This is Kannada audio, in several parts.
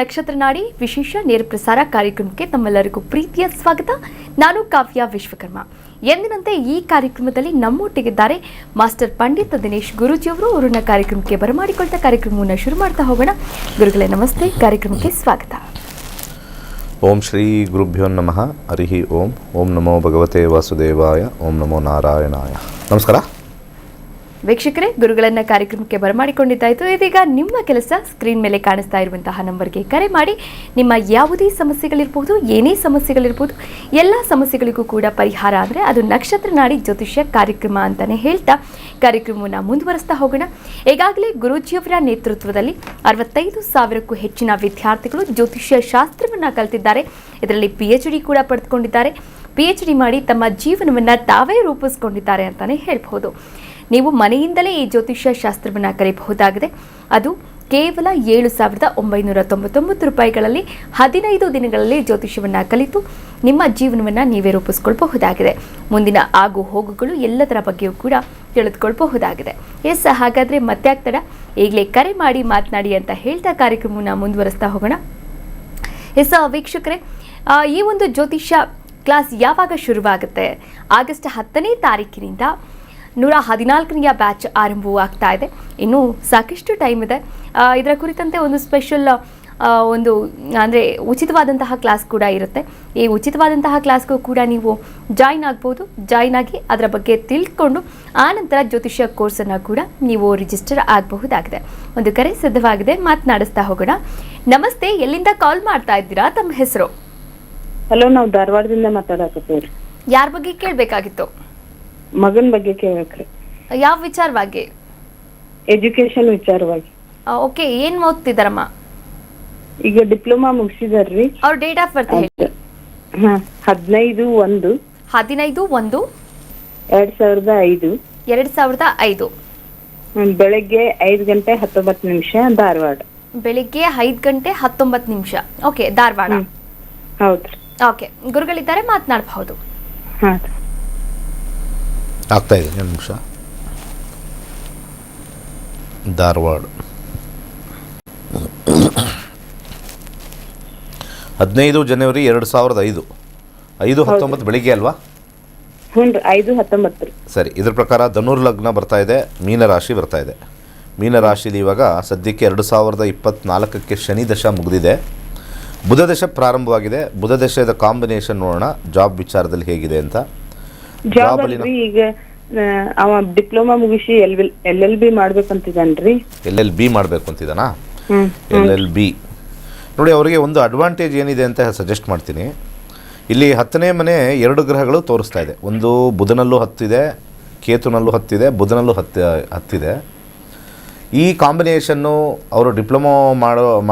ನಕ್ಷತ್ರ ನಾಡಿ ವಿಶೇಷ ನೇರ ಪ್ರಸಾರ ಕಾರ್ಯಕ್ರಮಕ್ಕೆ ತಮ್ಮೆಲ್ಲರಿಗೂ ಪ್ರೀತಿಯ ಸ್ವಾಗತ. ನಾನು ಕಾವ್ಯ ವಿಶ್ವಕರ್ಮ. ಎಂದಿನಂತೆ ಈ ಕಾರ್ಯಕ್ರಮದಲ್ಲಿ ನಮ್ಮೊಟ್ಟಿಗಿದ್ದಾರೆ ಮಾಸ್ಟರ್ ಪಂಡಿತ್ ದಿನೇಶ್ ಗುರೂಜಿಯವರು. ಅವರನ್ನ ಕಾರ್ಯಕ್ರಮಕ್ಕೆ ಬರಮಾಡಿಕೊಳ್ತಾ ಕಾರ್ಯಕ್ರಮವನ್ನು ಶುರು ಮಾಡ್ತಾ ಹೋಗೋಣ. ಗುರುಗಳೇ ನಮಸ್ತೆ, ಕಾರ್ಯಕ್ರಮಕ್ಕೆ ಸ್ವಾಗತ. ಓಂ ಶ್ರೀ ಗುರುಭ್ಯೋ ನಮಃ. ಹರಿ ಓಂ. ಓಂ ನಮೋ ಭಗವತೆ ವಾಸುದೇವಾಯ. ಓಂ ನಮೋ ನಾರಾಯಣಾಯ. ನಮಸ್ಕಾರ ವೀಕ್ಷಕರೇ, ಗುರುಗಳನ್ನ ಕಾರ್ಯಕ್ರಮಕ್ಕೆ ಬರಮಾಡಿಕೊಂಡಿದ್ದಾಯಿತು. ಇದೀಗ ನಿಮ್ಮ ಕೆಲಸ ಸ್ಕ್ರೀನ್ ಮೇಲೆ ಕಾಣಿಸ್ತಾ ಇರುವಂತಹ ನಂಬರ್ಗೆ ಕರೆ ಮಾಡಿ ನಿಮ್ಮ ಯಾವುದೇ ಸಮಸ್ಯೆಗಳಿರ್ಬೋದು, ಏನೇ ಸಮಸ್ಯೆಗಳಿರ್ಬೋದು, ಎಲ್ಲ ಸಮಸ್ಯೆಗಳಿಗೂ ಕೂಡ ಪರಿಹಾರ ಅಂದರೆ ಅದು ನಕ್ಷತ್ರ ನಾಡಿ ಜ್ಯೋತಿಷ್ಯ ಕಾರ್ಯಕ್ರಮ ಅಂತಲೇ ಹೇಳ್ತಾ ಕಾರ್ಯಕ್ರಮವನ್ನು ಮುಂದುವರಿಸ್ತಾ ಹೋಗೋಣ. ಈಗಾಗಲೇ ಗುರೂಜಿಯವರ ನೇತೃತ್ವದಲ್ಲಿ 65,000ಕ್ಕೂ ಹೆಚ್ಚಿನ ವಿದ್ಯಾರ್ಥಿಗಳು ಜ್ಯೋತಿಷ್ಯ ಶಾಸ್ತ್ರವನ್ನು ಕಲಿತಿದ್ದಾರೆ. ಇದರಲ್ಲಿ PhD ಕೂಡ ಪಡೆದುಕೊಂಡಿದ್ದಾರೆ. PhD ಮಾಡಿ ತಮ್ಮ ಜೀವನವನ್ನು ತಾವೇ ರೂಪಿಸ್ಕೊಂಡಿದ್ದಾರೆ ಅಂತಲೇ ಹೇಳ್ಬೋದು. ನೀವು ಮನೆಯಿಂದಲೇ ಈ ಜ್ಯೋತಿಷ್ಯ ಶಾಸ್ತ್ರವನ್ನು ಕಲಿಯಬಹುದಾಗಿದೆ. ಅದು ಕೇವಲ 7,999 ರೂಪಾಯಿಗಳಲ್ಲಿ 15 ದಿನಗಳಲ್ಲಿ ಜ್ಯೋತಿಷ್ಯವನ್ನು ಕಲಿತು ನಿಮ್ಮ ಜೀವನವನ್ನು ನೀವೇ ರೂಪಿಸ್ಕೊಳ್ಬಹುದಾಗಿದೆ. ಮುಂದಿನ ಆಗು ಹೋಗುಗಳು ಎಲ್ಲದರ ಬಗ್ಗೆಯೂ ಕೂಡ ತಿಳಿದುಕೊಳ್ಬಹುದಾಗಿದೆ. ಹಾಗಾದರೆ ಮತ್ತೆ ಆಗ್ತಡ, ಈಗಲೇ ಕರೆ ಮಾಡಿ ಮಾತನಾಡಿ ಅಂತ ಹೇಳ್ತಾ ಕಾರ್ಯಕ್ರಮವನ್ನು ಮುಂದುವರಿಸ್ತಾ ಹೋಗೋಣ. ವೀಕ್ಷಕರೇ, ಈ ಒಂದು ಜ್ಯೋತಿಷ್ಯ ಕ್ಲಾಸ್ ಯಾವಾಗ ಶುರುವಾಗುತ್ತೆ? ಆಗಸ್ಟ್ 10ನೇ ತಾರೀಕಿನಿಂದ 114ನೆಯ ಬ್ಯಾಚ್ ಆರಂಭವೂ ಆಗ್ತಾ ಇದೆ. ಇನ್ನೂ ಸಾಕಷ್ಟು ಟೈಮ್ ಇದೆ. ಇದರ ಕುರಿತಂತೆ ಒಂದು ಸ್ಪೆಷಲ್ ಅಂದರೆ ಉಚಿತವಾದಂತಹ ಕ್ಲಾಸ್ ಕೂಡ ಇರುತ್ತೆ. ಈ ಉಚಿತವಾದಂತಹ ಕ್ಲಾಸ್ಗೂ ಕೂಡ ನೀವು ಜಾಯಿನ್ ಆಗ್ಬೋದು. ಜಾಯಿನ್ ಆಗಿ ಅದರ ಬಗ್ಗೆ ತಿಳ್ಕೊಂಡು ಆನಂತರ ಜ್ಯೋತಿಷ್ಯ ಕೋರ್ಸನ್ನು ಕೂಡ ನೀವು ರಿಜಿಸ್ಟರ್ ಆಗಬಹುದಾಗಿದೆ. ಒಂದು ಕರೆ ಸಿದ್ಧವಾಗಿದೆ, ಮಾತನಾಡಿಸ್ತಾ ಹೋಗೋಣ. ನಮಸ್ತೆ, ಎಲ್ಲಿಂದ ಕಾಲ್ ಮಾಡ್ತಾ ಇದ್ದೀರಾ? ತಮ್ಮ ಹೆಸರು? ಹಲೋ, ನಾವು ಧಾರವಾಡದಿಂದ ಮಾತಾಡಕತ್ತೀವಿ. ಯಾರ ಬಗ್ಗೆ ಕೇಳಬೇಕಾಗಿತ್ತು? ಮಗನ ಬಗ್ಗೆ ಕೇಳಬೇಕ್ರಿ. ಯಾವ ವಿಚಾರವಾಗಿ? ಎಜುಕೇಶನ್ ವಿಚಾರವಾಗಿ. ಓಕೆ, ಏನ್ ಓದ್ತಿದಾರಮ್ಮ? ಈಗ ಡಿಪ್ಲೊಮಾ ಮುಗಿಸಿದಾರ್ರಿ. ಅವ್ರ ಡೇಟ್ ಆಫ್ ಬರ್ತ್ ಹೇಳಿ. 15/1 2005. 2005 ಬೆಳಗ್ಗೆ 5:19 ಧಾರವಾಡ. ಬೆಳಿಗ್ಗೆ 5:19. ಓಕೆ, ಧಾರವಾಡ. ಹೌದ್ರಿ. ಓಕೆ, ಗುರುಗಳಿದ್ದಾರೆ, ಮಾತನಾಡಬಹುದು. ಆಗ್ತಾ ಇದೆ ನಿಮಿಷ. ಧಾರವಾಡ 15 ಜನವರಿ 2005. 5:19 ಬೆಳಿಗ್ಗೆ ಅಲ್ವಾ? ಹ್ಞೂ, 5:19. ಸರಿ. ಇದ್ರ ಪ್ರಕಾರ ಧನುರ್ ಲಗ್ನ ಬರ್ತಾ ಇದೆ, ಮೀನರಾಶಿ ಬರ್ತಾ ಇದೆ. ಮೀನರಾಶಿಲಿ ಇವಾಗ ಸದ್ಯಕ್ಕೆ 2024ಕ್ಕೆ ಶನಿ ದಶ ಮುಗಿದಿದೆ. ಬುಧ ದಶ ಪ್ರಾರಂಭವಾಗಿದೆ. ಬುಧ ದಶದ ಕಾಂಬಿನೇಷನ್ ನೋಡೋಣ ಜಾಬ್ ವಿಚಾರದಲ್ಲಿ ಹೇಗಿದೆ ಅಂತ. ಜಾಬ್ ಅಲ್ರಿ, ಈಗ ಅವ ಡಿಪ್ಲೊಮಾ ಮುಗಿಸಿ LLB ಮಾಡ್ಬೇಕಂತಿದ್ದಾನ್ರಿ. LLB ಮಾಡ್ಬೇಕು ಅಂತಿದ್ದಾನಾ? LLB ನೋಡಿ, ಅವರಿಗೆ ಒಂದು ಅಡ್ವಾಂಟೇಜ್ ಏನಿದೆ ಅಂತ ಸಜೆಸ್ಟ್ ಮಾಡ್ತೀನಿ. ಇಲ್ಲಿ 10ನೇ ಮನೆ 2 ಗ್ರಹಗಳು ತೋರಿಸ್ತಾ ಇದೆ. ಒಂದು ಬುಧನಲ್ಲೂ 10 ಇದೆ, ಕೇತುನಲ್ಲೂ 10 ಇದೆ, ಬುಧನಲ್ಲೂ 10 ಇದೆ. ಈ ಕಾಂಬಿನೇಷನ್ನು ಅವರು ಡಿಪ್ಲೊಮಾ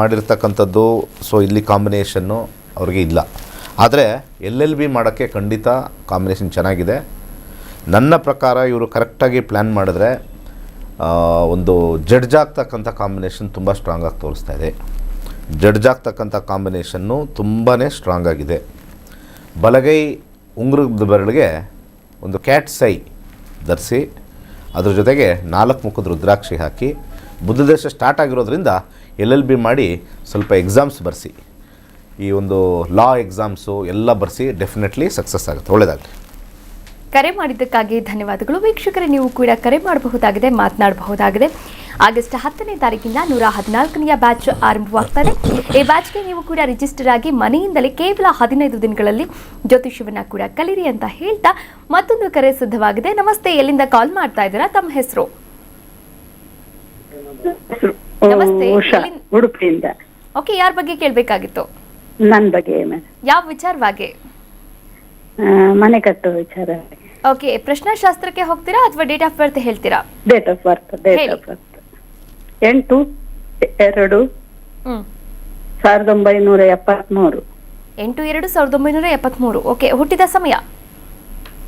ಮಾಡಿರ್ತಕ್ಕಂಥದ್ದು. ಸೊ ಇಲ್ಲಿ ಕಾಂಬಿನೇಷನ್ನು ಅವ್ರಿಗೆ ಇಲ್ಲ. ಆದರೆ LLB ಮಾಡೋಕ್ಕೆ ಖಂಡಿತ ಕಾಂಬಿನೇಷನ್ ಚೆನ್ನಾಗಿದೆ. ನನ್ನ ಪ್ರಕಾರ ಇವರು ಕರೆಕ್ಟಾಗಿ ಪ್ಲ್ಯಾನ್ ಮಾಡಿದ್ರೆ ಒಂದು ಜಡ್ಜ್ ಆಗ್ತಕ್ಕಂಥ ಕಾಂಬಿನೇಷನ್ ತುಂಬ ಸ್ಟ್ರಾಂಗಾಗಿ ತೋರಿಸ್ತಾ ಇದೆ. ಜಡ್ಜ್ ಆಗ್ತಕ್ಕಂಥ ಕಾಂಬಿನೇಷನ್ನು ತುಂಬಾ ಸ್ಟ್ರಾಂಗ್ ಆಗಿದೆ. ಬಲಗೈ ಉಂಗುರದ ಬೆರಳಿಗೆ ಒಂದು ಕ್ಯಾಟ್ಸ್ ಐ ಧರಿಸಿ, ಅದ್ರ ಜೊತೆಗೆ 4 ಮುಖದ ರುದ್ರಾಕ್ಷಿ ಹಾಕಿ, ಬುಧ ದೇಶ ಸ್ಟಾರ್ಟ್ ಆಗಿರೋದ್ರಿಂದ LLB ಮಾಡಿ ಸ್ವಲ್ಪ ಎಕ್ಸಾಮ್ಸ್ ಬರೆಸಿ. ಈ ಒಂದು ಲಾ ಎಕ್ಸಾಮ್ಸು ಎಲ್ಲ ಬರೆಸಿ, ಡೆಫಿನೆಟ್ಲಿ ಸಕ್ಸಸ್ ಆಗುತ್ತೆ. ಒಳ್ಳೆಯದಾಗಲಿ. ಕರೆ ಮಾಡಿದ್ದಕ್ಕಾಗಿ ಧನ್ಯವಾದಗಳು. ವೀಕ್ಷಕರೇ, ನೀವು ಕೂಡ ಕರೆ ಮಾಡಬಹುದಾಗಿದೆ, ಮಾತನಾಡಬಹುದಾಗಿದೆ. ಆಗಸ್ಟ್ 10ನೇ ತಾರೀಕಿಂದ 114ನೆಯ ಬ್ಯಾಚ್ ಆರಂಭವಾಗ್ತದೆ. ಈ ಬ್ಯಾಚ್ಗೆ ನೀವು ಕೂಡ ರಿಜಿಸ್ಟರ್ ಆಗಿ ಮನೆಯಿಂದಲೇ ಕೇವಲ 15 ದಿನಗಳಲ್ಲಿ ಜ್ಯೋತಿಷ್ಯವನ್ನು ಕೂಡ ಕಲಿರಿ ಅಂತ ಹೇಳ್ತಾ ಮತ್ತೊಂದು ಕರೆ ಸಿದ್ಧವಾಗಿದೆ. ನಮಸ್ತೆ, ಎಲ್ಲಿಂದ ಕಾಲ್ ಮಾಡ್ತಾ ಇದ್ದೀರಾ? ತಮ್ಮ ಹೆಸರು? ನಮಸ್ತೆ, ಉಡುಪಿಯಿಂದ. ಓಕೆ, ಯಾರ ಬಗ್ಗೆ ಕೇಳಬೇಕಾಗಿತ್ತು? ನನ್ನ ಬಗ್ಗೆ. ಯಾವ ವಿಚಾರವಾಗಿ? ಮನೆ ಕಟ್ಟುವ ವಿಚಾರ. ಓಕೆ, ಪ್ರಶ್ನಾಶಾಸ್ತ್ರಕ್ಕೆ ಹೋಗ್ತೀರಾ ಅಥವಾ ಡೇಟ್ ಆಫ್ ಬರ್ತ್ ಹೇಳ್ತೀರಾ? Date of birth 8/2/1973. 8/2/1973. ಓಕೆ, ಹುಟ್ಟಿದ ಸಮಯ?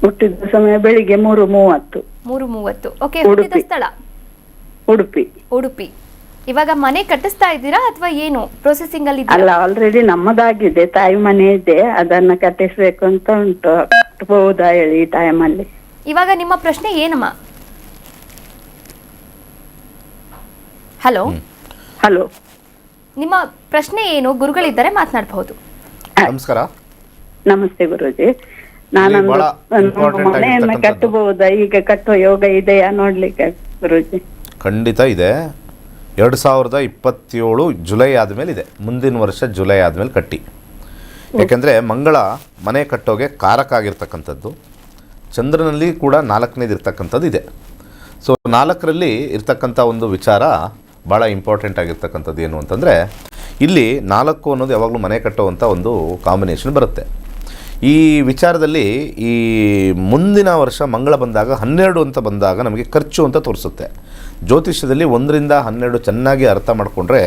ಹುಟ್ಟಿದ ಸಮಯ ಬೆಳಿಗ್ಗೆ 3:30. 3:30. ಓಕೆ, ಹುಟ್ಟಿದ ಸ್ಥಳ? ಉಡುಪಿ. ಇವಾಗ ಮನೆ ಕಟ್ಟಿಸ್ತಾ ಇದ್ದೀರಾ ಅಥವಾ ಏನು ಪ್ರೊಸೆಸಿಂಗ್ ಅಲ್ಲಿ? ಅಲ್ಲ, ಆಲ್ರೆಡಿ ನಮ್ಮದಾಗಿದೆ, ತಾಯಿ ಮನೆ ಇದೆ, ಅದನ್ನ ಕಟ್ಟಿಸ್ಬೇಕು ಅಂತ ಉಂಟು. ಕಟ್ಟಬಹುದಾ ಹೇಳಿ ಈ ಟೈಮಲ್ಲಿ? ಇವಾಗ ನಿಮ್ಮ ಪ್ರಶ್ನೆ ಏನಮ್ಮ? ಹಲೋ, ನಿಮ್ಮ ಪ್ರಶ್ನೆ ಏನು? ಗುರುಗಳಿದ್ದಾರೆ, ಮಾತನಾಡಬಹುದು. ನಮಸ್ಕಾರ. ನಮಸ್ತೆ ಗುರುಜಿ. ನಾನೊಂದು ಬಹಳ important ಮನೆಯನ್ನ ಆಗಿರ್ತಕ್ಕಂಥದ್ದು. ಕಟ್ಟಬಹುದಾ? ಈಗ ಕಟ್ಟುವ ಯೋಗ ಇದೆಯಾ ನೋಡ್ಲಿಕ್ಕೆ ಗುರುಜಿ? ಖಂಡಿತ ಇದೆ. 2027 ಜುಲೈ ಆದಮೇಲೆ ಇದೆ. ಮುಂದಿನ ವರ್ಷ ಜುಲೈ ಆದಮೇಲೆ ಕಟ್ಟಿ. ಯಾಕೆಂದರೆ ಮಂಗಳ ಮನೆ ಕಟ್ಟೋಗೆ ಕಾರಕ ಆಗಿರ್ತಕ್ಕಂಥದ್ದು. ಚಂದ್ರನಲ್ಲಿ ಕೂಡ 4ನೇದು ಇರ್ತಕ್ಕಂಥದ್ದು ಇದೆ. ಸೊ 4ರಲ್ಲಿ ಇರ್ತಕ್ಕಂಥ ಒಂದು ವಿಚಾರ ಭಾಳ ಇಂಪಾರ್ಟೆಂಟ್ ಆಗಿರ್ತಕ್ಕಂಥದ್ದು ಏನು ಅಂತಂದರೆ, ಇಲ್ಲಿ 4 ಅನ್ನೋದು ಯಾವಾಗಲೂ ಮನೆ ಕಟ್ಟುವಂಥ ಒಂದು ಕಾಂಬಿನೇಷನ್ ಬರುತ್ತೆ. ಈ ವಿಚಾರದಲ್ಲಿ ಈ ಮುಂದಿನ ವರ್ಷ ಮಂಗಳ ಬಂದಾಗ 12 ಅಂತ ಬಂದಾಗ ನಮಗೆ ಖರ್ಚು ಅಂತ ತೋರಿಸುತ್ತೆ. ಜ್ಯೋತಿಷ್ಯದಲ್ಲಿ 1ರಿಂದ 12 ಚೆನ್ನಾಗಿ ಅರ್ಥ ಮಾಡಿಕೊಂಡ್ರೆ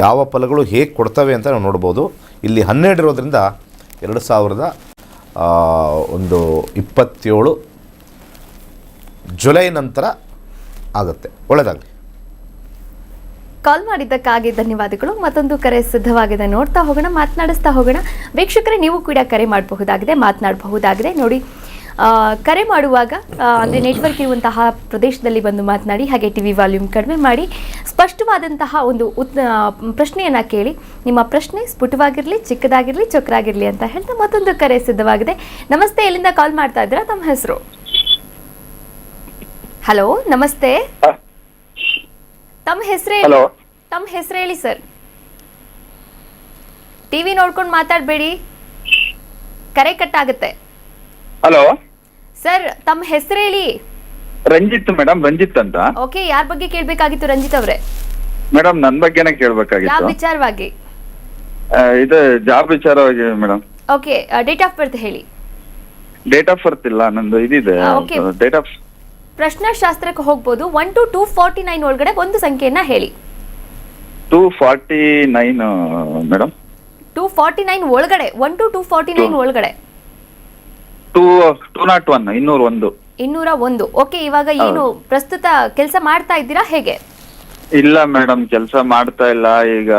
ಯಾವ ಫಲಗಳು ಹೇಗೆ ಕೊಡ್ತವೆ ಅಂತ ನಾವು ನೋಡ್ಬೋದು. ಇಲ್ಲಿ 12 ಇರೋದ್ರಿಂದ 2027 ಜುಲೈ ನಂತರ ಆಗುತ್ತೆ. ಒಳ್ಳೆಯದಾಗಲಿ. ಕಾಲ್ ಮಾಡಿದ್ದಕ್ಕಾಗಿ ಧನ್ಯವಾದಗಳು. ಮತ್ತೊಂದು ಕರೆ ಸಿದ್ಧವಾಗಿದೆ, ನೋಡ್ತಾ ಹೋಗೋಣ, ಮಾತನಾಡಿಸ್ತಾ ಹೋಗೋಣ. ವೀಕ್ಷಕರೇ, ನೀವು ಕೂಡ ಕರೆ ಮಾಡಬಹುದಾಗಿದೆ, ಮಾತನಾಡಬಹುದಾಗಿದೆ. ನೋಡಿ, ಕರೆ ಮಾಡುವಾಗ ಅಂದರೆ ನೆಟ್ವರ್ಕ್ ಇರುವಂತಹ ಪ್ರದೇಶದಲ್ಲಿ ಬಂದು ಮಾತನಾಡಿ. ಹಾಗೆ ಟಿವಿ ವಾಲ್ಯೂಮ್ ಕಡಿಮೆ ಮಾಡಿ ಸ್ಪಷ್ಟವಾದಂತಹ ಒಂದು ಪ್ರಶ್ನೆಯನ್ನು ಕೇಳಿ. ನಿಮ್ಮ ಪ್ರಶ್ನೆ ಸ್ಫುಟವಾಗಿರಲಿ, ಚಿಕ್ಕದಾಗಿರಲಿ, ಚೊಕ್ಕರಾಗಿರಲಿ ಅಂತ ಹೇಳ್ತಾ ಮತ್ತೊಂದು ಕರೆ ಸಿದ್ಧವಾಗಿದೆ. ನಮಸ್ತೆ, ಎಲ್ಲಿಂದ ಕಾಲ್ ಮಾಡ್ತಾ ಇದ್ದೀರಾ? ತಮ್ಮ ಹೆಸರು? ಹಲೋ, ನಮಸ್ತೆ. ತಮ್ಮ ಹೆಸರು ಹೇಳಿ. ತಮ್ಮ ಹೆಸರು ಹೇಳಿ ಸರ್. ಟಿವಿ ನೋಡ್ಕೊಂಡು ಮಾತಾಡಬೇಡಿ, ಕರೆ ಕಟ್ ಆಗುತ್ತೆ. ಹಲೋ ಸರ್, ತಮ್ಮ ಹೆಸರು ಹೇಳಿ. ರಂಜಿತ್ ಮೇಡಮ್, ರಂಜಿತ್ ಅಂತ. ಓಕೆ, ಯಾರ ಬಗ್ಗೆ ಕೇಳಬೇಕಾಗಿತ್ತು ರಂಜಿತ್ ಅವರೇ? ಮೇಡಮ್ ನನ್ನ ಬಗ್ಗೆನೇ ಯಾವ ಕೇಳಬೇಕಾಗಿತ್ತು. ವಿಚಾರವಾಗಿ? ಇದು ಜಾಬ್ ವಿಚಾರವಾಗಿ madam. Okay, date of birth ಹೇಳಿ. ಡೇಟ್ ಆಫ್ ಬರ್ತ್ ಇಲ್ಲ ನಂದು, ಇದಿದೆ Okay. Date of. ಪ್ರಶ್ನಾಶಾಸ್ತ್ರಕ್ಕೆ ಹೋಗ್ಬೋದು. 1 to 249 ಒಳಗಡೆ ಒಂದು ಸಂಖ್ಯೆಯನ್ನ ಹೇಳಿ. 249 ಮೇಡಮ್. 249 ಒಳಗಡೆ, 1 to 249 ಒಳಗಡೆ. 201 201. 201. ಓಕೆ, ಇವಾಗ ಏನು ಪ್ರಸ್ತುತ ಕೆಲಸ ಮಾಡ್ತಾ ಇದ್ದೀರಾ ಹೇಗೆ? ಇಲ್ಲ ಮೇಡಮ್, ಕೆಲಸ ಮಾಡ್ತಾ ಇಲ್ಲ ಈಗ.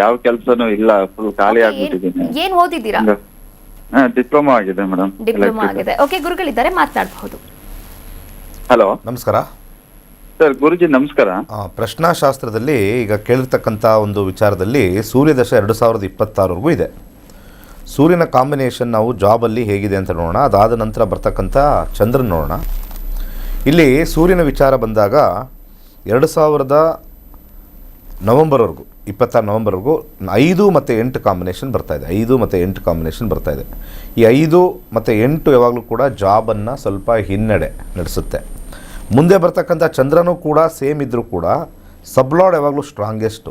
ಯಾವ ಕೆಲಸನೂ ಇಲ್ಲ, ಫುಲ್ ಖಾಲಿ Okay, ಆಗ್ಬಿಟ್ಟಿದ್ದೀನಿ. ಏನ್ ಓದಿದ್ದೀರಾ? ಡಿಪ್ಲೊಮಾ ಆಗಿದೆ ಮೇಡಮ್. ಡಿಪ್ಲೊಮಾ ಆಗಿದೆ. ಓಕೆ, ಗುರುಗಳಿದ್ದಾರೆ, ಮಾತನಾಡಬಹುದು. ಹಲೋ ನಮಸ್ಕಾರ ಸರ್. ಗುರುಜಿ ನಮಸ್ಕಾರ. ಪ್ರಶ್ನಾಶಾಸ್ತ್ರದಲ್ಲಿ ಈಗ ಕೇಳಿರ್ತಕ್ಕಂಥ ಒಂದು ವಿಚಾರದಲ್ಲಿ ಸೂರ್ಯದಶ 2026ವರೆಗೂ ಇದೆ. ಸೂರ್ಯನ ಕಾಂಬಿನೇಷನ್ ನಾವು ಜಾಬಲ್ಲಿ ಹೇಗಿದೆ ಅಂತ ನೋಡೋಣ. ಅದಾದ ನಂತರ ಬರ್ತಕ್ಕಂಥ ಚಂದ್ರನ ನೋಡೋಣ. ಇಲ್ಲಿ ಸೂರ್ಯನ ವಿಚಾರ ಬಂದಾಗ 2000 ನವಂಬರ್ವರೆಗೂ 26 ನವಂಬರ್ವರೆಗೂ 5 ಮತ್ತು 8 ಕಾಂಬಿನೇಷನ್ ಬರ್ತಾಯಿದೆ. 5 ಮತ್ತು 8 ಕಾಂಬಿನೇಷನ್ ಬರ್ತಾಯಿದೆ. ಈ 5 ಮತ್ತು 8 ಯಾವಾಗಲೂ ಕೂಡ ಜಾಬನ್ನು ಸ್ವಲ್ಪ ಹಿನ್ನಡೆ ನಡೆಸುತ್ತೆ. ಮುಂದೆ ಬರ್ತಕ್ಕಂಥ ಚಂದ್ರನೂ ಕೂಡ ಸೇಮ್ ಇದ್ದರೂ ಕೂಡ ಸಬ್ಲಾಡ್ ಯಾವಾಗಲೂ ಸ್ಟ್ರಾಂಗೆಸ್ಟು.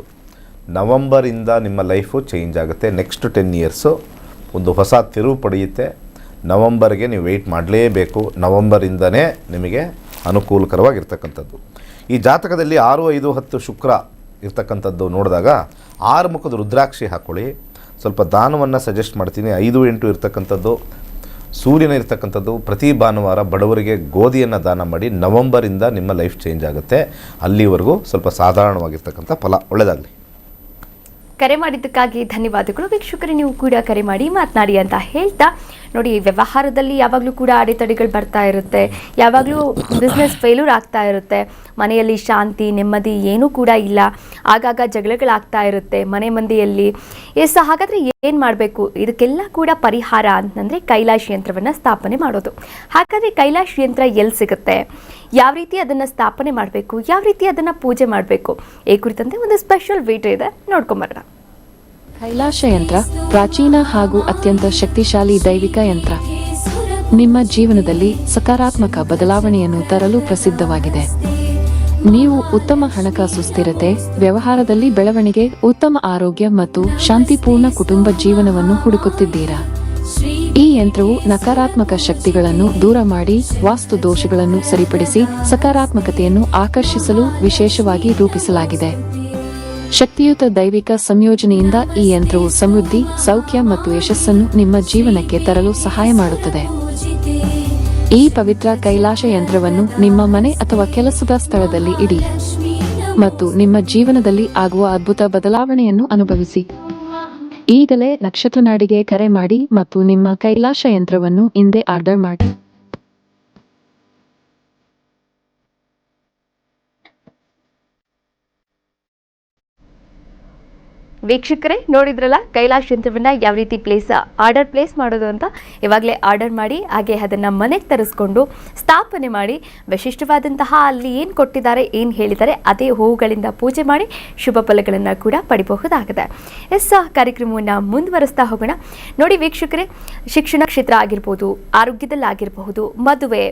ನವಂಬರಿಂದ ನಿಮ್ಮ ಲೈಫು ಚೇಂಜ್ ಆಗುತ್ತೆ. ನೆಕ್ಸ್ಟ್ 10 ಇಯರ್ಸು ಒಂದು ಹೊಸ ತಿರುವು ಪಡೆಯುತ್ತೆ. ನವಂಬರ್ಗೆ ನೀವು ವೆಯ್ಟ್ ಮಾಡಲೇಬೇಕು. ನವಂಬರಿಂದನೇ ನಿಮಗೆ ಅನುಕೂಲಕರವಾಗಿರ್ತಕ್ಕಂಥದ್ದು. ಈ ಜಾತಕದಲ್ಲಿ 6, 5, 10 ಶುಕ್ರ ಇರ್ತಕ್ಕಂಥದ್ದು ನೋಡಿದಾಗ 6 ಮುಖದ ರುದ್ರಾಕ್ಷಿ ಹಾಕ್ಕೊಳ್ಳಿ. ಸ್ವಲ್ಪ ದಾನವನ್ನು ಸಜೆಸ್ಟ್ ಮಾಡ್ತೀನಿ. 5, 8 ಇರ್ತಕ್ಕಂಥದ್ದು ಸೂರ್ಯನ ಇರ್ತಕ್ಕಂಥದ್ದು ಪ್ರತಿ ಭಾನುವಾರ ಬಡವರಿಗೆ ಗೋಧಿಯನ್ನು ದಾನ ಮಾಡಿ. ನವಂಬರಿಂದ ನಿಮ್ಮ ಲೈಫ್ ಚೇಂಜ್ ಆಗುತ್ತೆ. ಅಲ್ಲಿವರೆಗೂ ಸ್ವಲ್ಪ ಸಾಧಾರಣವಾಗಿರ್ತಕ್ಕಂಥ ಫಲ. ಒಳ್ಳೆಯದಾಗಲಿ. ಕರೆ ಮಾಡಿದ್ದಕ್ಕಾಗಿ ಧನ್ಯವಾದಗಳು. ವೀಕ್ಷಕರೇ, ನೀವು ಕೂಡ ಕರೆ ಮಾಡಿ ಮಾತನಾಡಿ ಅಂತ ಹೇಳ್ತಾ, ನೋಡಿ, ವ್ಯವಹಾರದಲ್ಲಿ ಯಾವಾಗಲೂ ಕೂಡ ಅಡೆತಡೆಗಳು ಬರ್ತಾ ಇರುತ್ತೆ. ಯಾವಾಗಲೂ ಬಿಸ್ನೆಸ್ ಫೇಲ್ಯೂರ್ ಆಗ್ತಾ ಇರುತ್ತೆ. ಮನೆಯಲ್ಲಿ ಶಾಂತಿ ನೆಮ್ಮದಿ ಏನೂ ಕೂಡ ಇಲ್ಲ. ಆಗಾಗ ಜಗಳಗಳಾಗ್ತಾ ಇರುತ್ತೆ ಮನೆ ಮಂದಿಯಲ್ಲಿ. ಹಾಗಾದರೆ ಏನು ಮಾಡಬೇಕು? ಇದಕ್ಕೆಲ್ಲ ಕೂಡ ಪರಿಹಾರ ಅಂತಂದರೆ ಕೈಲಾಶ್ ಯಂತ್ರವನ್ನು ಸ್ಥಾಪನೆ ಮಾಡೋದು. ಹಾಗಾದರೆ ಕೈಲಾಶ್ ಯಂತ್ರ ಎಲ್ಲಿ ಸಿಗುತ್ತೆ? ಯಾವ ರೀತಿ ಅದನ್ನು ಸ್ಥಾಪನೆ ಮಾಡಬೇಕು? ಯಾವ ರೀತಿ ಅದನ್ನು ಪೂಜೆ ಮಾಡಬೇಕು? ಈ ಕುರಿತಂತೆ ಒಂದು ಸ್ಪೆಷಲ್ ವಿಡಿಯೋ ಇದೆ, ನೋಡ್ಕೊಂಬರೋಣ. ಕೈಲಾಶ ಯಂತ್ರ ಪ್ರಾಚೀನ ಹಾಗೂ ಅತ್ಯಂತ ಶಕ್ತಿಶಾಲಿ ದೈವಿಕ ಯಂತ್ರ. ನಿಮ್ಮ ಜೀವನದಲ್ಲಿ ಸಕಾರಾತ್ಮಕ ಬದಲಾವಣೆಯನ್ನು ತರಲು ಪ್ರಸಿದ್ಧವಾಗಿದೆ. ನೀವು ಉತ್ತಮ ಹಣಕಾಸು ಸ್ಥಿರತೆ, ವ್ಯವಹಾರದಲ್ಲಿ ಬೆಳವಣಿಗೆ, ಉತ್ತಮ ಆರೋಗ್ಯ ಮತ್ತು ಶಾಂತಿಪೂರ್ಣ ಕುಟುಂಬ ಜೀವನವನ್ನು ಹುಡುಕುತ್ತಿದ್ದೀರಾ? ಈ ಯಂತ್ರವು ನಕಾರಾತ್ಮಕ ಶಕ್ತಿಗಳನ್ನು ದೂರ ಮಾಡಿ ವಾಸ್ತು ದೋಷಗಳನ್ನು ಸರಿಪಡಿಸಿ ಸಕಾರಾತ್ಮಕತೆಯನ್ನು ಆಕರ್ಷಿಸಲು ವಿಶೇಷವಾಗಿ ರೂಪಿಸಲಾಗಿದೆ. ಶಕ್ತಿಯುತ ದೈವಿಕ ಸಂಯೋಜನೆಯಿಂದ ಈ ಯಂತ್ರವು ಸಮೃದ್ಧಿ, ಸೌಖ್ಯ ಮತ್ತು ಯಶಸ್ಸನ್ನು ನಿಮ್ಮ ಜೀವನಕ್ಕೆ ತರಲು ಸಹಾಯ ಮಾಡುತ್ತದೆ. ಈ ಪವಿತ್ರ ಕೈಲಾಶ ಯಂತ್ರವನ್ನು ನಿಮ್ಮ ಮನೆ ಅಥವಾ ಕೆಲಸದ ಸ್ಥಳದಲ್ಲಿ ಇಡಿ ಮತ್ತು ನಿಮ್ಮ ಜೀವನದಲ್ಲಿ ಆಗುವ ಅದ್ಭುತ ಬದಲಾವಣೆಯನ್ನು ಅನುಭವಿಸಿ. ಈಗಲೇ ನಕ್ಷತ್ರನಾಡಿಗೆ ಕರೆ ಮಾಡಿ ಮತ್ತು ನಿಮ್ಮ ಕೈಲಾಶ ಯಂತ್ರವನ್ನು ಇಂದೇ ಆರ್ಡರ್ ಮಾಡಿ. ವೀಕ್ಷಕರೇ ನೋಡಿದ್ರಲ್ಲ ಕೈಲಾಶ್ ಯಂತ್ರವನ್ನು ಯಾವ ರೀತಿ ಆರ್ಡರ್ ಪ್ಲೇಸ್ ಮಾಡೋದು ಅಂತ. ಇವಾಗಲೇ ಆರ್ಡರ್ ಮಾಡಿ ಹಾಗೆ ಅದನ್ನು ಮನೆಗೆ ತರಿಸ್ಕೊಂಡು ಸ್ಥಾಪನೆ ಮಾಡಿ ವಿಶಿಷ್ಟವಾದಂತಹ ಅಲ್ಲಿ ಏನು ಕೊಟ್ಟಿದ್ದಾರೆ ಏನು ಹೇಳಿದ್ದಾರೆ ಅದೇ ಹೂವುಗಳಿಂದ ಪೂಜೆ ಮಾಡಿ ಶುಭ ಫಲಗಳನ್ನು ಕೂಡ ಪಡಿಬಹುದಾಗಿದೆ. ಕಾರ್ಯಕ್ರಮವನ್ನು ಮುಂದುವರಿಸ್ತಾ ಹೋಗೋಣ. ನೋಡಿ ವೀಕ್ಷಕರೇ, ಶಿಕ್ಷಣ ಕ್ಷೇತ್ರ ಆಗಿರ್ಬೋದು, ಆರೋಗ್ಯದಲ್ಲಾಗಿರಬಹುದು, ಮದುವೆ,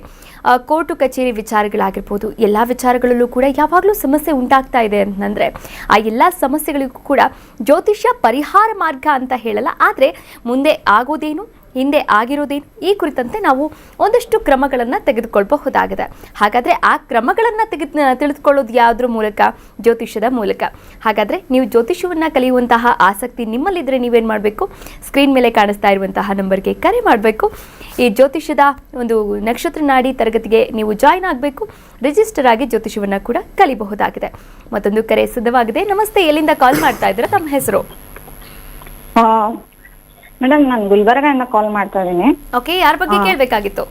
ಕೋರ್ಟು ಕಚೇರಿ ವಿಚಾರಗಳಾಗಿರ್ಬೋದು, ಎಲ್ಲ ವಿಚಾರಗಳಲ್ಲೂ ಕೂಡ ಯಾವಾಗಲೂ ಸಮಸ್ಯೆ ಉಂಟಾಗ್ತಾ ಇದೆ ಅಂತಂದರೆ ಆ ಎಲ್ಲ ಸಮಸ್ಯೆಗಳಿಗೂ ಕೂಡ ಜ್ಯೋತಿಷ್ಯ ಪರಿಹಾರ ಮಾರ್ಗ ಅಂತ ಹೇಳಲ್ಲ, ಆದರೆ ಮುಂದೆ ಆಗೋದೇನು ಹಿಂದೆ ಆಗಿರೋದೇನು ಈ ಕುರಿತಂತೆ ನಾವು ಒಂದಷ್ಟು ಕ್ರಮಗಳನ್ನು ತೆಗೆದುಕೊಳ್ಬಹುದಾಗಿದೆ. ಹಾಗಾದರೆ ಆ ಕ್ರಮಗಳನ್ನು ತಿಳಿದುಕೊಳ್ಳೋದು ಯಾವುದ್ರ ಮೂಲಕ? ಜ್ಯೋತಿಷ್ಯದ ಮೂಲಕ. ಹಾಗಾದರೆ ನೀವು ಜ್ಯೋತಿಷ್ಯವನ್ನು ಕಲಿಯುವಂತಹ ಆಸಕ್ತಿ ನಿಮ್ಮಲ್ಲಿದ್ದರೆ ನೀವೇನು ಮಾಡಬೇಕು? ಸ್ಕ್ರೀನ್ ಮೇಲೆ ಕಾಣಿಸ್ತಾ ಇರುವಂತಹ ನಂಬರ್ಗೆ ಕರೆ ಮಾಡಬೇಕು. ಈ ಜ್ಯೋತಿಷ್ಯದ ಒಂದು ನಕ್ಷತ್ರ ನಾಡಿ ತರಗತಿಗೆ ನೀವು ಜಾಯ್ನ್ ಆಗಬೇಕು. ರಿಜಿಸ್ಟರ್ ಆಗಿ ಜ್ಯೋತಿಷ್ಯವನ್ನು ಕೂಡ ಕಲಿಬಹುದಾಗಿದೆ. ಮತ್ತೊಂದು ಕರೆ ಸಿದ್ಧವಾಗಿದೆ. ನಮಸ್ತೆ, ಎಲ್ಲಿಂದ ಕಾಲ್ ಮಾಡ್ತಾ ಇದ್ದೀರಾ? ತಮ್ಮ ಹೆಸರು? ಮೇಡಮ್, ನಾನು ಗುಲ್ಬರ್ಗದಿಂದ ಕಾಲ್ ಮಾಡ್ತಾ ಇದ್ದೀನಿ. ಓಕೆ, ಯಾರ ಬಗ್ಗೆ ಕೇಳಬೇಕಾಗಿತ್ತು?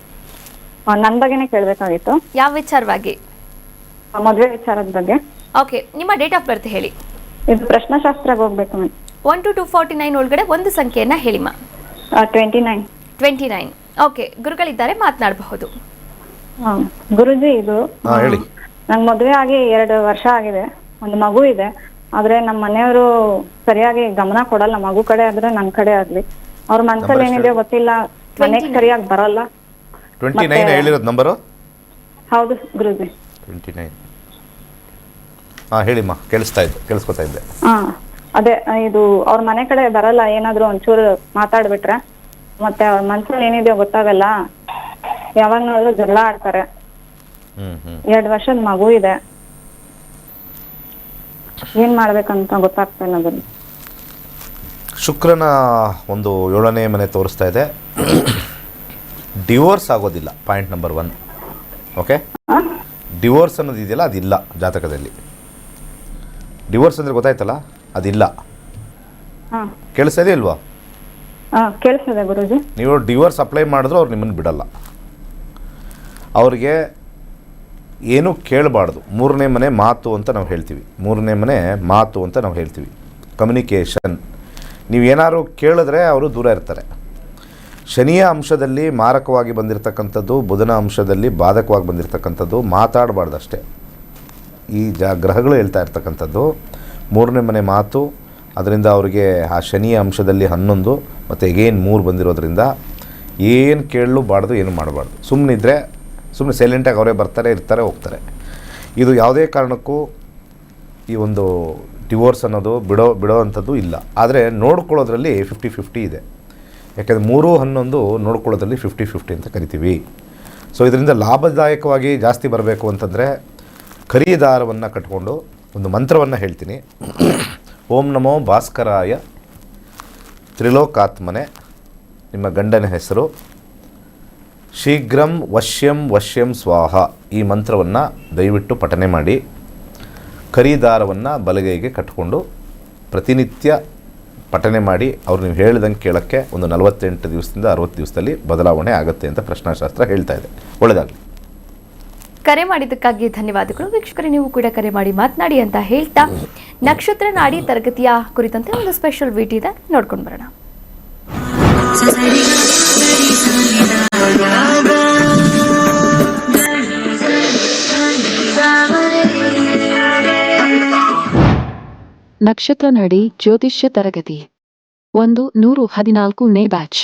ನನ್ನ ಬಗ್ಗೆನೇ ಕೇಳಬೇಕಾಗಿತ್ತು. ಯಾವ ವಿಚಾರವಾಗಿ? ಮದುವೆ ವಿಚಾರದ ಬಗ್ಗೆ. ಓಕೆ, ನಿಮ್ಮ ಡೇಟ್ ಆಫ್ ಬರ್ತ್ ಹೇಳಿ. ಇದು ಪ್ರಶ್ನಾಶಾಸ್ತ್ರಕ್ಕೆ ಹೋಗ್ಬೇಕು ಮೇಡಮ್. 1 to 249 ಒಳಗಡೆ ಒಂದು ಸಂಖ್ಯೆಯನ್ನ ಹೇಳಿಮ್ಮ. 29. 29. ಓಕೆ, ಗುರುಗಳಿದ್ದಾರೆ, ಮಾತನಾಡಬಹುದು. ಗುರುಜಿ, ಇದು ಹೇಳಿ. ನಂಗೆ ಮದುವೆ ಆಗಿ 2 ವರ್ಷ ಆಗಿದೆ. ಒಂದು ಮಗು ಇದೆ. ಆದ್ರೆ ನಮ್ಮ ಮನೆಯವರು ಸರಿಯಾಗಿ ಗಮನ ಕೊಡಲ್ಲ. ಮಗು ಕಡೆ ಆದ್ರೆ ನನ್ನ ಕಡೆ ಆಗ್ಲಿ. ಅವ್ರ ಮನ್ಸಲ್ಲಿ ಏನಿದೆ ಗೊತ್ತಿಲ್ಲ, ಮನೆಗೆ ಸರಿಯಾಗಿ ಬರಲ್ಲ. 29 ಹೇಳಿರೋದು ನಂಬರು? ಹೌದು ಗುರುಜಿ. 29. ಹೇಳಿಮ್ಮ, ಕೇಳಿಸ್ಕೊತಾ ಇದ್ದೆ. ಅದೇ, ಇದು ಅವ್ರ ಮನೆ ಕಡೆ ಬರಲ್ಲ. ಏನಾದ್ರು ಒಂಚೂರು ಮಾತಾಡ್ಬಿಟ್ರೆ ಮತ್ತೆ ಅವ್ರ ಮನ್ಸಲ್ಲಿ ಏನಿದೆಯೋ ಗೊತ್ತಾಗಲ್ಲ. ಯಾವಾಗ ನೋಡಿದ್ರು ಜಗಳ ಆಡ್ತಾರೆ. 2 ವರ್ಷದ ಮಗು ಇದೆ. ಏನ್ ಮಾಡ್ಬೇಕಂತ ಗೊತ್ತಾಗ್ತಾ ಇಲ್ಲ ಅದನ್ನ. ಶುಕ್ರನ ಒಂದು 7ನೇ ಮನೆ ತೋರಿಸ್ತಾ ಇದೆ. ಡಿವೋರ್ಸ್ ಆಗೋದಿಲ್ಲ, ಪಾಯಿಂಟ್ ನಂಬರ್ 1. ಓಕೆ, ಡಿವೋರ್ಸ್ ಅನ್ನೋದು ಇದೆಯಲ್ಲ, ಅದಿಲ್ಲ ಜಾತಕದಲ್ಲಿ. ಡಿವೋರ್ಸ್ ಅಂದರೆ ಗೊತ್ತಾಯ್ತಲ್ಲ, ಅದಿಲ್ಲ. ಕೇಳಿಸ್ತಾ ಇದೆ ಇಲ್ವಾ? ಕೇಳಿಸ್ತದೆ ಗುರುಜಿ. ನೀವು ಡಿವೋರ್ಸ್ ಅಪ್ಲೈ ಮಾಡಿದ್ರು ಅವ್ರು ನಿಮ್ಮನ್ನು ಬಿಡಲ್ಲ. ಅವ್ರಿಗೆ ಏನೂ ಕೇಳಬಾರ್ದು. 3ನೇ ಮನೆ ಮಾತು ಅಂತ ನಾವು ಹೇಳ್ತೀವಿ. 3ನೇ ಮನೆ ಮಾತು ಅಂತ ನಾವು ಹೇಳ್ತೀವಿ, ಕಮ್ಯುನಿಕೇಷನ್. ನೀವು ಏನಾದ್ರು ಕೇಳಿದ್ರೆ ಅವರು ದೂರ ಇರ್ತಾರೆ. ಶನಿಯ ಅಂಶದಲ್ಲಿ ಮಾರಕವಾಗಿ ಬಂದಿರತಕ್ಕಂಥದ್ದು, ಬುಧನ ಅಂಶದಲ್ಲಿ ಬಾಧಕವಾಗಿ ಬಂದಿರತಕ್ಕಂಥದ್ದು. ಮಾತಾಡಬಾರ್ದು ಅಷ್ಟೇ. ಈ ಗ್ರಹಗಳು ಹೇಳ್ತಾ ಇರ್ತಕ್ಕಂಥದ್ದು 3ನೇ ಮನೆ ಮಾತು. ಅದರಿಂದ ಅವರಿಗೆ ಆ ಶನಿಯ ಅಂಶದಲ್ಲಿ 11 ಮತ್ತು ಎಗೇನ್ 3 ಬಂದಿರೋದ್ರಿಂದ ಏನು ಕೇಳಲೂಬಾರ್ದು, ಏನು ಮಾಡಬಾರ್ದು. ಸುಮ್ಮನೆ ಸೈಲೆಂಟಾಗಿ ಅವರೇ ಬರ್ತಾರೆ, ಇರ್ತಾರೆ, ಹೋಗ್ತಾರೆ. ಇದು ಯಾವುದೇ ಕಾರಣಕ್ಕೂ ಈ ಒಂದು ಡಿವೋರ್ಸ್ ಅನ್ನೋದು ಬಿಡೋ ಅಂಥದ್ದು ಇಲ್ಲ. ಆದರೆ ನೋಡ್ಕೊಳ್ಳೋದ್ರಲ್ಲಿ 50-50 ಇದೆ. ಯಾಕೆಂದರೆ 3-11 ನೋಡ್ಕೊಳ್ಳೋದ್ರಲ್ಲಿ 50-50 ಅಂತ ಕರಿತೀವಿ. ಸೊ ಇದರಿಂದ ಲಾಭದಾಯಕವಾಗಿ ಜಾಸ್ತಿ ಬರಬೇಕು ಅಂತಂದರೆ ಕರಿ ದಾರವನ್ನು ಕಟ್ಕೊಂಡು ಒಂದು ಮಂತ್ರವನ್ನು ಹೇಳ್ತೀನಿ. ಓಂ ನಮೋ ಭಾಸ್ಕರಾಯ ತ್ರಿಲೋಕಾತ್ಮನೆ, ನಿಮ್ಮ ಗಂಡನ ಹೆಸರು, ಶೀಘ್ರಂ ವಶ್ಯಂ ಸ್ವಾಹ. ಈ ಮಂತ್ರವನ್ನು ದಯವಿಟ್ಟು ಪಠನೆ ಮಾಡಿ ಕರಿದಾರವನ್ನು ಬಲಗೈಗೆ ಕಟ್ಟಿಕೊಂಡು ಪ್ರತಿನಿತ್ಯ ಪಠನೆ ಮಾಡಿ. ಅವ್ರು ನೀವು ಹೇಳ್ದಂಗೆ ಕೇಳೋಕ್ಕೆ ಒಂದು 48 ದಿವಸದಿಂದ 60 ದಿವಸದಲ್ಲಿ ಬದಲಾವಣೆ ಆಗುತ್ತೆ ಅಂತ ಪ್ರಶ್ನಾಶಾಸ್ತ್ರ ಹೇಳ್ತಾ ಇದೆ. ಒಳ್ಳೆಯದಾಗಲಿ. ಕರೆ ಮಾಡಿದ್ದಕ್ಕಾಗಿ ಧನ್ಯವಾದಗಳು. ವೀಕ್ಷಕರೇ, ನೀವು ಕೂಡ ಕರೆ ಮಾಡಿ ಮಾತನಾಡಿ ಅಂತ ಹೇಳ್ತಾ ನಕ್ಷತ್ರ ನಾಡಿ ತರಗತಿಯ ಕುರಿತಂತೆ ಒಂದು ಸ್ಪೆಷಲ್ ವಿಡಿಯೋ ಇದೆ, ನೋಡ್ಕೊಂಡು ಬರೋಣ. ನಕ್ಷತ್ರ ನಾಡಿ ಜ್ಯೋತಿಷ್ಯ ತರಗತಿ 114ನೇ ಬ್ಯಾಚ್.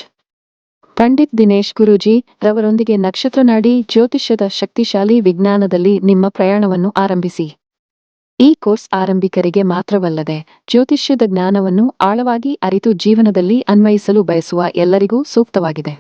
ಪಂಡಿತ್ ದಿನೇಶ್ ಗುರೂಜಿ ರವರೊಂದಿಗೆ ನಕ್ಷತ್ರ ನಾಡಿ ಜ್ಯೋತಿಷ್ಯದ ಶಕ್ತಿಶಾಲಿ ವಿಜ್ಞಾನದಲ್ಲಿ ನಿಮ್ಮ ಪ್ರಯಾಣವನ್ನು ಆರಂಭಿಸಿ. ಈ ಕೋರ್ಸ್ ಆರಂಭಿಕರಿಗೆ ಮಾತ್ರವಲ್ಲದೆ ಜ್ಯೋತಿಷ್ಯದ ಜ್ಞಾನವನ್ನು ಆಳವಾಗಿ ಅರಿತು ಜೀವನದಲ್ಲಿ ಅನ್ವಯಿಸಲು ಬಯಸುವ ಎಲ್ಲರಿಗೂ ಸೂಕ್ತವಾಗಿದೆ.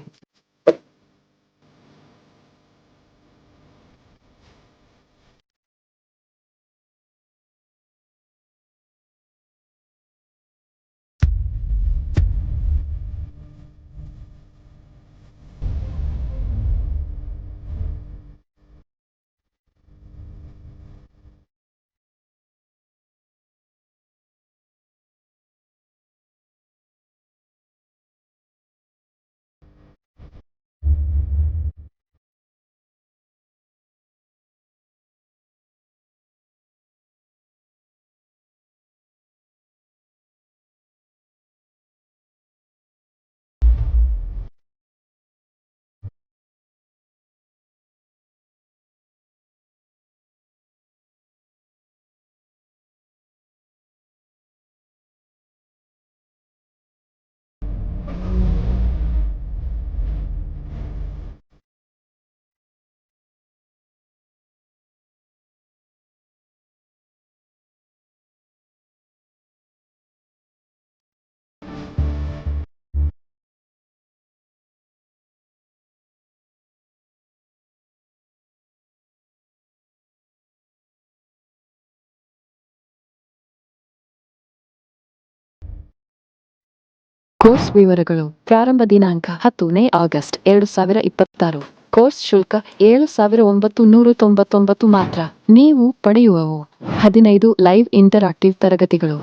ಕೋರ್ಸ್ ವಿವರಗಳು. ಪ್ರಾರಂಭ ದಿನಾಂಕ 10ನೇ ಆಗಸ್ಟ್ 2026. ಕೋರ್ಸ್ ಶುಲ್ಕ 7,999 ಮಾತ್ರ. ನೀವು ಪಡೆಯುವವು 15 ಲೈವ್ ಇಂಟರಾಕ್ಟಿವ್ ತರಗತಿಗಳು,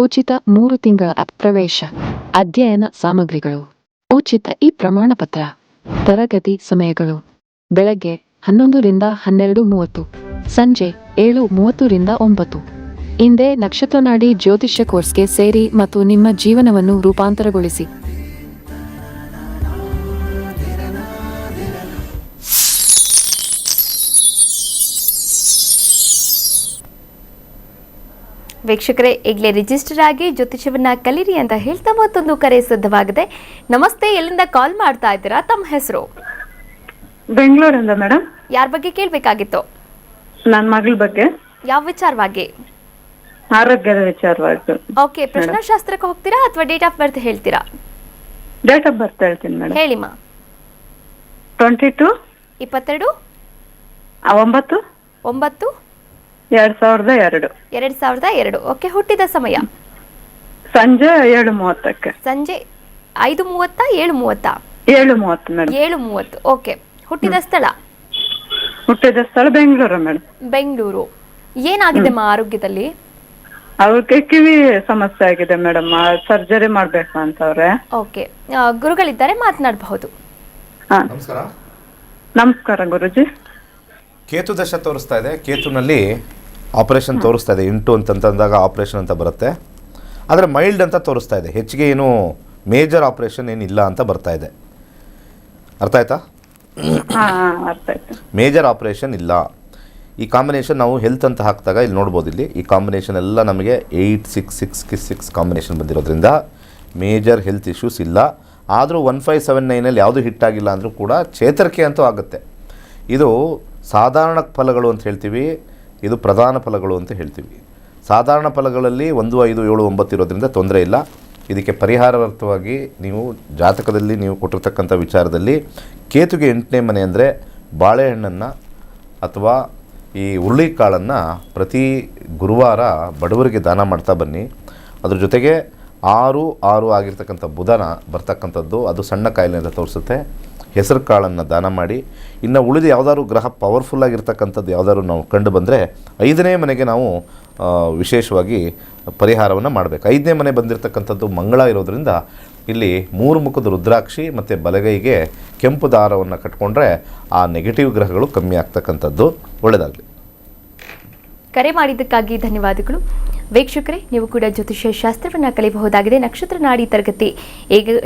ಉಚಿತ 3 ತಿಂಗಳ ಆಪ್ ಪ್ರವೇಶ, ಅಧ್ಯಯನ ಸಾಮಗ್ರಿಗಳು, ಉಚಿತ ಪ್ರಮಾಣಪತ್ರ. ತರಗತಿ ಸಮಯಗಳು: ಬೆಳಗ್ಗೆ 11 ರಿಂದ 12:30, ಸಂಜೆ 7:30 ರಿಂದ 9. ಹಿಂದೆ ನಕ್ಷತ್ರನಾಡಿ ಜ್ಯೋತಿಷ್ಯ ಕೋರ್ಸ್ಗೆ ಸೇರಿ ಮತ್ತು ನಿಮ್ಮ ಜೀವನವನ್ನು ರೂಪಾಂತರಗೊಳಿಸಿ. ವೀಕ್ಷಕರೇ, ಈಗಲೇ ರಿಜಿಸ್ಟರ್ ಆಗಿ ಜ್ಯೋತಿಷ್ಯವನ್ನ ಕಲೀರಿ ಅಂತ ಹೇಳ್ತಾ ಮತ್ತೊಂದು ಕರೆ ಸಿದ್ಧವಾಗಿದೆ. ನಮಸ್ತೆ, ಎಲ್ಲಿಂದ ಕಾಲ್ ಮಾಡ್ತಾ ಇದ್ದೀರಾ? ತಮ್ಮ ಹೆಸರು? ಬೆಂಗಳೂರಿಂದ ಮೇಡಮ್. ಯಾರ ಬಗ್ಗೆ ಕೇಳಬೇಕಾಗಿತ್ತು? ನನ್ನ ಮಗಳ ಬಗ್ಗೆ. ಯಾವ ವಿಚಾರವಾಗಿ? ಆರೋಗ್ಯದ ವಿಚಾರವಾಗಿ. ಓಕೆ, ಪ್ರಶ್ನಾಶಾಸ್ತ್ರಕ್ಕೆ ಹೋಗ್ತೀರಾ ಅಥವಾ ಡೇಟ್ ಆಫ್ ಬರ್ತ್ ಹೇಳ್ತೀರಾ? ಡೇಟ್ ಆಫ್ ಬರ್ತ್ ಹೇಳ್ತೀನಿ ಮೇಡಮ್. ಹೇಳಿಮ್ಮ. 22 22 9 9 2002. 2002. ಓಕೆ, ಹುಟ್ಟಿದ ಸಮಯ? ಸಂಜೆ 7:30. ಸಂಜೆ 5:30 7:30? 7:30 ಮೇಡಮ್. 7:30. ಓಕೆ, ಹುಟ್ಟಿದ ಸ್ಥಳ? ಹುಟ್ಟಿದ ಸ್ಥಳ ಬೆಂಗಳೂರು ಮೇಡಮ್. ಬೆಂಗಳೂರು. ಏನಾಗಿದೆಮ್ಮ ಆರೋಗ್ಯದಲ್ಲಿ? ಅವ್ರಿಗೆ ಕಿವಿ ಸಮಸ್ಯೆ ಆಗಿದೆ ಮೇಡಮ್, ಸರ್ಜರಿ ಮಾಡ್ಬೇಕು ಅಂತವ್ರೆ. ಓಕೆ, ಗುರುಗಳಿದ್ದಾರೆ, ಮಾತನಾಡಬಹುದು. ಹಾ, ನಮಸ್ಕಾರ. ನಮಸ್ಕಾರ ಗುರುಜಿ. ಕೇತು ದಶ ತೋರಿಸ್ತಾ ಇದೆ. ಕೇತುನಲ್ಲಿ ಆಪರೇಷನ್ ತೋರಿಸ್ತಾ ಇದೆ. 8 ಅಂತಂದಾಗ ಆಪರೇಷನ್ ಅಂತ ಬರುತ್ತೆ, ಆದರೆ ಮೈಲ್ಡ್ ಅಂತ ತೋರಿಸ್ತಾ ಇದೆ. ಹೆಚ್ಚಿಗೆ ಏನು ಮೇಜರ್ ಆಪರೇಷನ್ ಏನಿಲ್ಲ ಅಂತ ಬರ್ತಾ ಇದೆ. ಅರ್ಥ ಆಯ್ತಾ? ಅರ್ಥ ಆಯ್ತು. ಮೇಜರ್ ಆಪರೇಷನ್ ಇಲ್ಲ. ಈ ಕಾಂಬಿನೇಷನ್ ನಾವು ಹೆಲ್ತ್ ಅಂತ ಹಾಕಿದಾಗ ಇಲ್ಲಿ ನೋಡ್ಬೋದು. ಇಲ್ಲಿ ಈ ಕಾಂಬಿನೇಷನ್ ಎಲ್ಲ ನಮಗೆ 86666 ಕಾಂಬಿನೇಷನ್ ಬಂದಿರೋದ್ರಿಂದ ಮೇಜರ್ ಹೆಲ್ತ್ ಇಶ್ಯೂಸ್ ಇಲ್ಲ. ಆದರೂ 1579 ಯಾವುದು ಹಿಟ್ ಆಗಿಲ್ಲ ಅಂದರೂ ಕೂಡ ಚೇತರಿಕೆ ಅಂತೂ ಆಗುತ್ತೆ. ಇದು ಸಾಧಾರಣ ಫಲಗಳು ಅಂತ ಹೇಳ್ತೀವಿ, ಇದು ಪ್ರಧಾನ ಫಲಗಳು ಅಂತ ಹೇಳ್ತೀವಿ. ಸಾಧಾರಣ ಫಲಗಳಲ್ಲಿ 1, 5, 7, 9 ಇರೋದ್ರಿಂದ ತೊಂದರೆ ಇಲ್ಲ. ಇದಕ್ಕೆ ಪರಿಹಾರಾರ್ಥವಾಗಿ ನೀವು ಜಾತಕದಲ್ಲಿ ನೀವು ಕೊಟ್ಟಿರ್ತಕ್ಕಂಥ ವಿಚಾರದಲ್ಲಿ ಕೇತುಗೆ 8ನೇ ಮನೆ ಅಂದರೆ ಬಾಳೆಹಣ್ಣನ್ನು ಅಥವಾ ಈ ಹುರುಳಿಕಾಳನ್ನು ಪ್ರತಿ ಗುರುವಾರ ಬಡವರಿಗೆ ದಾನ ಮಾಡ್ತಾ ಬನ್ನಿ. ಅದ್ರ ಜೊತೆಗೆ 6 ಆಗಿರ್ತಕ್ಕಂಥ ಬುಧನ ಬರ್ತಕ್ಕಂಥದ್ದು ಅದು ಸಣ್ಣ ಕಾಯಿಲೆ ಅಂತ ತೋರಿಸುತ್ತೆ. ಹೆಸರು ಕಾಳನ್ನು ದಾನ ಮಾಡಿ. ಇನ್ನು ಉಳಿದ ಯಾವುದಾದ್ರು ಗ್ರಹ ಪವರ್ಫುಲ್ಲಾಗಿರ್ತಕ್ಕಂಥದ್ದು ಯಾವುದಾದ್ರು ನಾವು ಕಂಡು ಬಂದರೆ 5ನೇ ಮನೆಗೆ ನಾವು ವಿಶೇಷವಾಗಿ ಪರಿಹಾರವನ್ನು ಮಾಡಬೇಕು. 5ನೇ ಮನೆ ಬಂದಿರತಕ್ಕಂಥದ್ದು ಮಂಗಳ ಇರೋದರಿಂದ ಇಲ್ಲಿ 3 ಮುಖದ ರುದ್ರಾಕ್ಷಿ ಮತ್ತು ಬಲಗೈಗೆ ಕೆಂಪು ದಾರವನ್ನು ಕಟ್ಕೊಂಡ್ರೆ ಆ ನೆಗೆಟಿವ್ ಗ್ರಹಗಳು ಕಮ್ಮಿ ಆಗ್ತಕ್ಕಂಥದ್ದು. ಒಳ್ಳೆಯದಾಗಲಿ. ಕರೆ ಮಾಡಿದ್ದಕ್ಕಾಗಿ ಧನ್ಯವಾದಗಳು. ವೀಕ್ಷಕರೇ, ನೀವು ಕೂಡ ಜ್ಯೋತಿಷ್ಯ ಶಾಸ್ತ್ರವನ್ನು ಕಲಿಯಬಹುದಾಗಿದೆ. ನಕ್ಷತ್ರ ನಾಡಿ ತರಗತಿ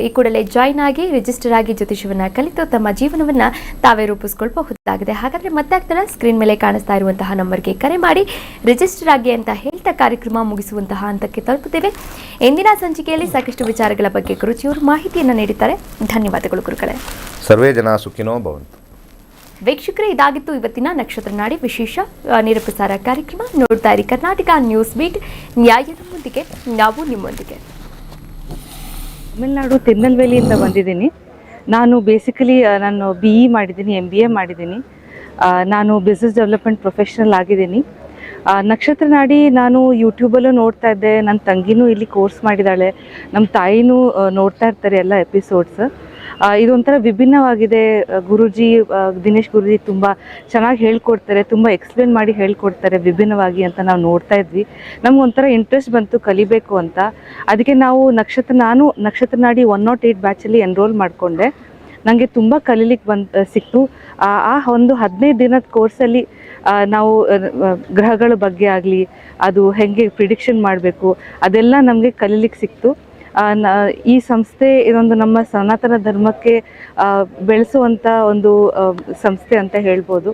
ಈ ಕೂಡಲೇ ಜಾಯ್ನ್ ಆಗಿ ರಿಜಿಸ್ಟರ್ ಆಗಿ ಜ್ಯೋತಿಷ್ಯವನ್ನು ಕಲಿತು ತಮ್ಮ ಜೀವನವನ್ನು ತಾವೇ ರೂಪಿಸ್ಕೊಳ್ಬಹುದಾಗಿದೆ. ಹಾಗಾದರೆ ಮತ್ತೆ ಆಗ್ತಾನೆ ಸ್ಕ್ರೀನ್ ಮೇಲೆ ಕಾಣಿಸ್ತಾ ಇರುವಂತಹ ನಂಬರ್ಗೆ ಕರೆ ಮಾಡಿ ರಿಜಿಸ್ಟರ್ ಆಗಿ ಅಂತ ಹೇಳ್ತಾ ಕಾರ್ಯಕ್ರಮ ಮುಗಿಸುವಂತಹ ಹಂತಕ್ಕೆ ತಲುಪುತ್ತೇವೆ. ಇಂದಿನ ಸಂಚಿಕೆಯಲ್ಲಿ ಸಾಕಷ್ಟು ವಿಚಾರಗಳ ಬಗ್ಗೆ ಗುರುಜಿಯವರು ಮಾಹಿತಿಯನ್ನು ನೀಡಿದ್ದಾರೆ. ಧನ್ಯವಾದಗಳು ಗುರುಗಳೇ. ಸರ್ವೇ ಜನ ಸುಖಿನೋ ಭವಂತು. ವೀಕ್ಷಕರೇ, ಇದಾಗಿತ್ತು ಇವತ್ತಿನ ನಕ್ಷತ್ರ ನಾಡಿ ವಿಶೇಷ ನೇರಪ್ರಸಾರ ಕಾರ್ಯಕ್ರಮ. ನೋಡ್ತಾ ಇರಿ ಕರ್ನಾಟಕ ನ್ಯೂಸ್ ಬೀಟ್, ನ್ಯಾಯ ನಮ್ಮೊಂದಿಗೆ, ನಾವು ನಿಮ್ಮೊಂದಿಗೆ. ತಮಿಳ್ನಾಡು ತಿರುನಲ್ವೇಲಿಯಿಂದ ಬಂದಿದ್ದೀನಿ. ನಾನು ಬೇಸಿಕಲಿ ನಾನು BE ಮಾಡಿದ್ದೀನಿ, MBA ಮಾಡಿದ್ದೀನಿ. ನಾನು ಬಿಸ್ನೆಸ್ ಡೆವಲಪ್ಮೆಂಟ್ ಪ್ರೊಫೆಷನಲ್ ಆಗಿದ್ದೀನಿ. ನಕ್ಷತ್ರ ನಾಡಿ ನಾನು ಯೂಟ್ಯೂಬಲ್ಲೂ ನೋಡ್ತಾ ಇದ್ದೆ. ನನ್ನ ತಂಗಿನೂ ಇಲ್ಲಿ ಕೋರ್ಸ್ ಮಾಡಿದ್ದಾಳೆ, ನಮ್ಮ ತಾಯಿನೂ ನೋಡ್ತಾ ಇರ್ತಾರೆ ಎಲ್ಲ ಎಪಿಸೋಡ್ಸ್. ಇದೊಂಥರ ವಿಭಿನ್ನವಾಗಿದೆ. ಗುರುಜಿ ದಿನೇಶ್ ಗುರುಜಿ ತುಂಬ ಚೆನ್ನಾಗಿ ಹೇಳ್ಕೊಡ್ತಾರೆ, ತುಂಬ ಎಕ್ಸ್ಪ್ಲೇನ್ ಮಾಡಿ ಹೇಳ್ಕೊಡ್ತಾರೆ ವಿಭಿನ್ನವಾಗಿ ಅಂತ ನಾವು ನೋಡ್ತಾ ಇದ್ವಿ. ನಮಗೊಂಥರ ಇಂಟ್ರೆಸ್ಟ್ ಬಂತು ಕಲಿಬೇಕು ಅಂತ. ಅದಕ್ಕೆ ನಾವು ನಾನು ನಕ್ಷತ್ರ ನಾಡಿ 108 ಬ್ಯಾಚಲ್ಲಿ ಎನ್ರೋಲ್ ಮಾಡಿಕೊಂಡೆ. ನನಗೆ ತುಂಬ ಕಲೀಲಿಕ್ಕೆ ಸಿಕ್ತು. ಆ ಒಂದು 15 ದಿನದ ಕೋರ್ಸಲ್ಲಿ ನಾವು ಗ್ರಹಗಳ ಬಗ್ಗೆ ಆಗಲಿ, ಅದು ಹೇಗೆ ಪ್ರಿಡಿಕ್ಷನ್ ಮಾಡಬೇಕು, ಅದೆಲ್ಲ ನಮಗೆ ಕಲೀಲಿಕ್ಕೆ ಸಿಕ್ತು. ಈ ಸಂಸ್ಥೆ ಇದೊಂದು ನಮ್ಮ ಸನಾತನ ಧರ್ಮಕ್ಕೆ ಬೆಳೆಸುವಂಥ ಒಂದು ಸಂಸ್ಥೆ ಅಂತ ಹೇಳ್ಬೋದು.